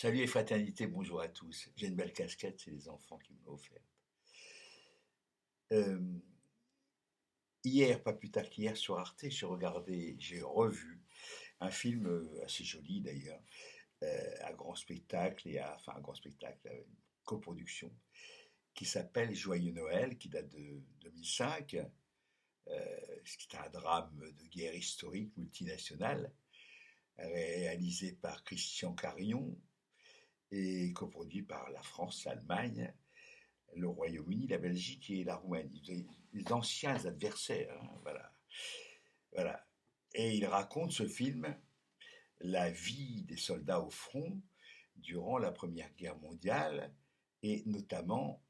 Salut et fraternité, bonjour à tous. J'ai une belle casquette, c'est les enfants qui me l'ont offert. Euh, Hier, pas plus tard qu'hier, sur Arte, j'ai revu un film assez joli d'ailleurs, à grand spectacle enfin un grand spectacle, une coproduction, qui s'appelle Joyeux Noël, qui date de 2005. C'est un drame de guerre historique multinationale, réalisé par Christian Carion et coproduit par la France, l'Allemagne, le Royaume-Uni, la Belgique et la Roumanie, les anciens adversaires, hein, voilà, voilà. Et il raconte ce film la vie des soldats au front durant la Première Guerre mondiale et notamment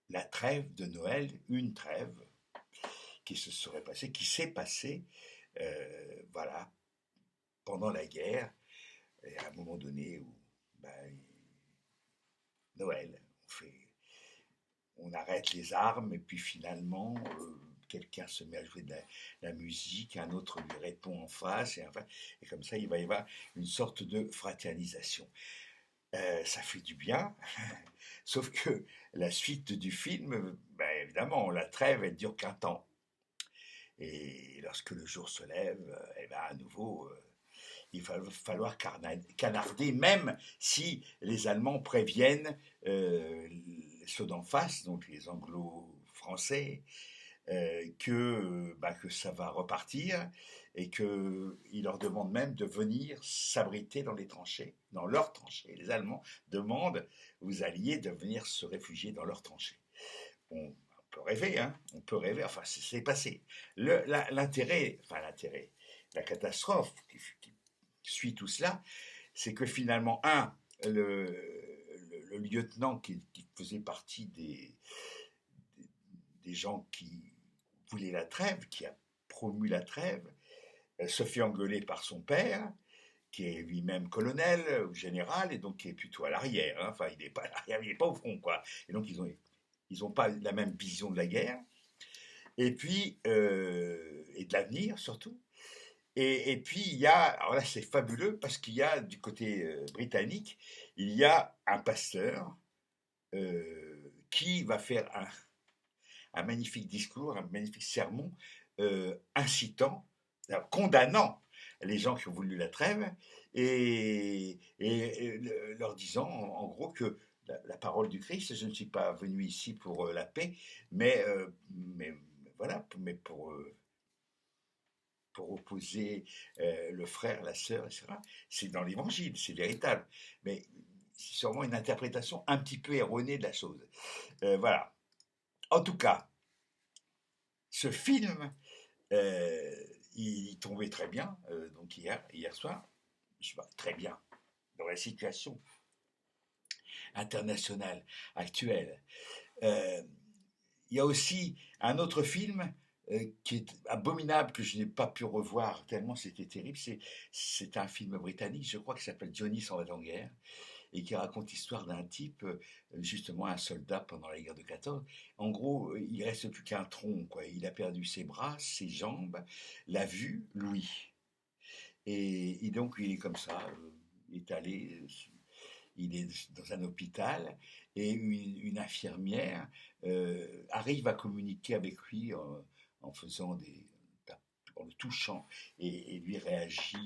la trêve de Noël, une trêve qui s'est passée, voilà, pendant la guerre, et à un moment donné où ben, Noël, on arrête les armes et puis finalement quelqu'un se met à jouer de la musique, un autre lui répond en face et comme ça il va y avoir une sorte de fraternisation. Ça fait du bien, sauf que la suite du film, ben évidemment, la trêve elle dure qu'un temps. Et lorsque le jour se lève, eh ben à nouveau, il va falloir canarder, même si les Allemands préviennent ceux d'en face, donc les Anglo-Français, que ça va repartir et qu'ils leur demandent même de venir s'abriter dans les tranchées, dans leurs tranchées. Les Allemands demandent aux Alliés de venir se réfugier dans leurs tranchées. On peut rêver, hein, on peut rêver, enfin c'est passé. L'intérêt, la catastrophe qui suit tout cela, c'est que finalement, le lieutenant qui faisait partie des gens qui voulaient la trêve, qui a promu la trêve, se fait engueuler par son père, qui est lui-même colonel ou général, et donc qui est plutôt à l'arrière. Hein. Enfin, il n'est pas à l'arrière, il n'est pas au front, quoi. Et donc, ils ont pas la même vision de la guerre. Et puis, et de l'avenir, surtout. Et puis, il y a, alors là, c'est fabuleux, parce qu'il y a, du côté britannique, il y a un pasteur qui va faire un magnifique discours, un magnifique sermon incitant, condamnant les gens qui ont voulu la trêve et leur disant en gros que la parole du Christ, je ne suis pas venu ici pour la paix, mais voilà, mais pour opposer le frère, la sœur, etc. C'est dans l'évangile, c'est véritable. Mais c'est sûrement une interprétation un petit peu erronée de la chose. Voilà. En tout cas, ce film, il tombait très bien, donc hier soir, je sais pas, très bien, dans la situation internationale actuelle. Euh, il y a aussi un autre film qui est abominable, que je n'ai pas pu revoir tellement c'était terrible. C'est un film britannique, je crois, qui s'appelle Johnny s'en va en guerre, et qui raconte l'histoire d'un type, justement un soldat pendant la guerre de 14. En gros, il reste plus qu'un tronc, quoi. Il a perdu ses bras, ses jambes, la vue, l'ouïe. Et donc, il est comme ça, il est allé, il est dans un hôpital, et une infirmière arrive à communiquer avec lui en faisant en le touchant, et lui réagit,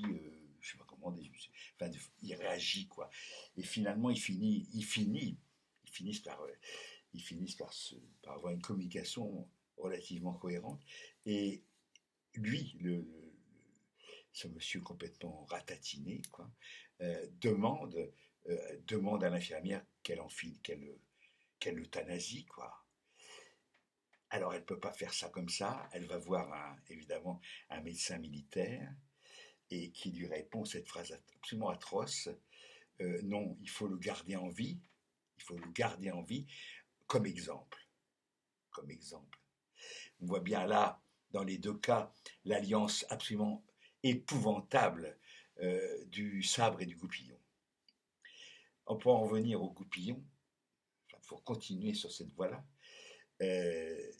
je sais pas comment, enfin, il réagit quoi. Et finalement, ils finissent par avoir une communication relativement cohérente. Et lui, ce monsieur complètement ratatiné, quoi, demande à l'infirmière qu'elle euthanasie, quoi. Alors elle ne peut pas faire ça comme ça. Elle va voir évidemment un médecin militaire et qui lui répond cette phrase absolument atroce. Non, il faut le garder en vie. Il faut le garder en vie comme exemple. Comme exemple. On voit bien là, dans les deux cas, l'alliance absolument épouvantable du sabre et du goupillon. On peut en revenir au goupillon, pour continuer sur cette voie-là. Euh,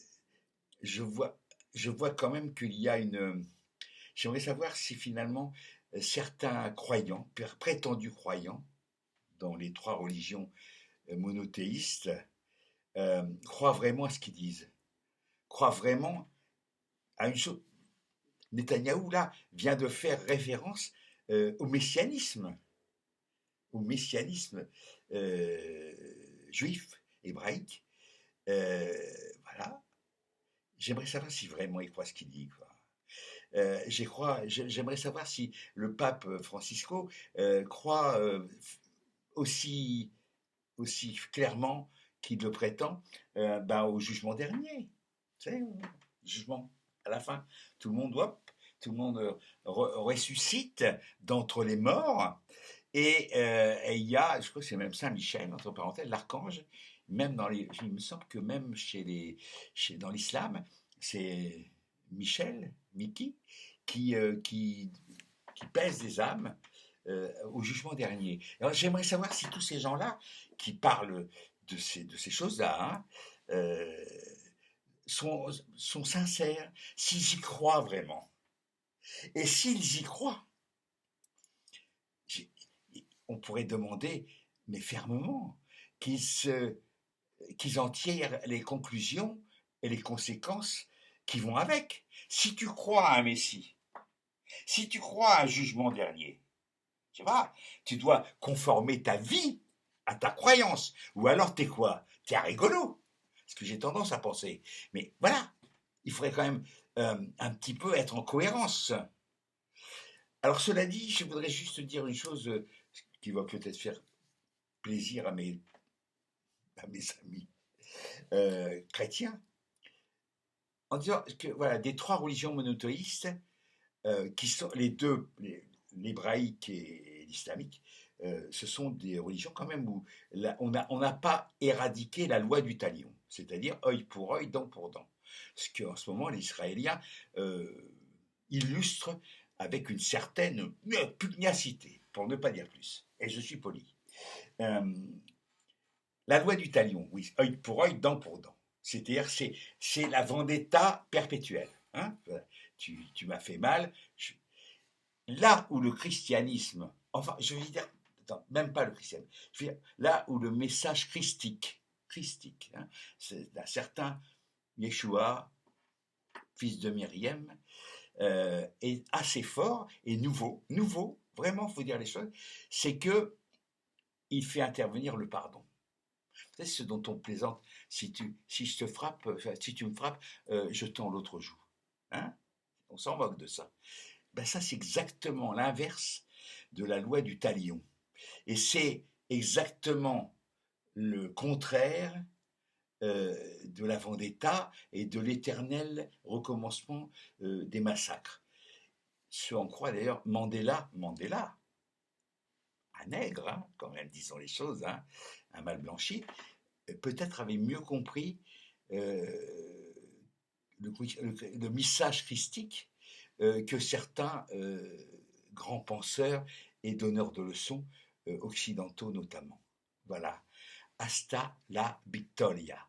je, vois, je vois quand même qu'il y a une... J'aimerais savoir si finalement certains croyants, prétendus croyants, dans les trois religions monothéistes croient vraiment à ce qu'ils disent, croient vraiment à une chose. Netanyahou, là, vient de faire référence au messianisme, au messianisme euh, juif, hébraïque. Euh, voilà. J'aimerais savoir si vraiment il croit ce qu'il dit, quoi. J'aimerais savoir si le pape Francisco croit aussi, aussi clairement qu'il le prétend au jugement dernier. Tu sais, jugement à la fin. Tout le monde, hop, tout le monde ressuscite d'entre les morts. Et il y a, je crois que c'est même Saint Michel, entre parenthèses, l'archange, même il me semble que même dans l'islam, c'est Michel, Mickey, qui, euh, qui, qui pèse des âmes au jugement dernier. Alors j'aimerais savoir si tous ces gens-là qui parlent de ces choses-là euh, sont, sont sincères, s'ils y croient vraiment. Et s'ils y croient, on pourrait demander, mais fermement, qu'ils se, qu'ils en tirent les conclusions et les conséquences qui vont avec. Si tu crois à un Messie, si tu crois à un jugement dernier, tu vois, tu dois conformer ta vie à ta croyance. Ou alors t'es quoi? T'es un rigolo. Ce que j'ai tendance à penser. Mais voilà, il faudrait quand même un petit peu être en cohérence. Alors cela dit, je voudrais juste dire une chose qui va peut-être faire plaisir à mes amis chrétiens, en disant que voilà, des trois religions monothéistes, qui sont les deux, l'hébraïque et l'islamique, ce sont des religions quand même où on n'a pas éradiqué la loi du talion, c'est-à-dire œil pour œil, dent pour dent. Ce qu'en ce moment les Israéliens illustrent avec une certaine pugnacité, pour ne pas dire plus. Et je suis poli. Euh, la loi du talion, oui, œil pour œil, dent pour dent. C'est-à-dire, c'est la vendetta perpétuelle. Hein. Tu m'as fait mal. Là où le christianisme, enfin, je veux dire, attends, même pas le christianisme, je veux dire, là où le message christique, hein, c'est d'un certain Yeshua, fils de Myriam, est assez fort et nouveau, vraiment, il faut dire les choses, c'est que il fait intervenir le pardon. C'est ce dont on plaisante. Si je te frappe, si tu me frappes, je tends l'autre joue. Hein. On s'en moque de ça. Ben ça, c'est exactement l'inverse de la loi du talion. Et c'est exactement le contraire de la vendetta et de l'éternel recommencement des massacres. Ce en croit d'ailleurs Mandela, un nègre, hein, quand même, disons les choses, hein, un mal blanchi, peut-être avait mieux compris euh, le message christique que certains grands penseurs et donneurs de leçons occidentaux notamment. Voilà. Hasta la victoria.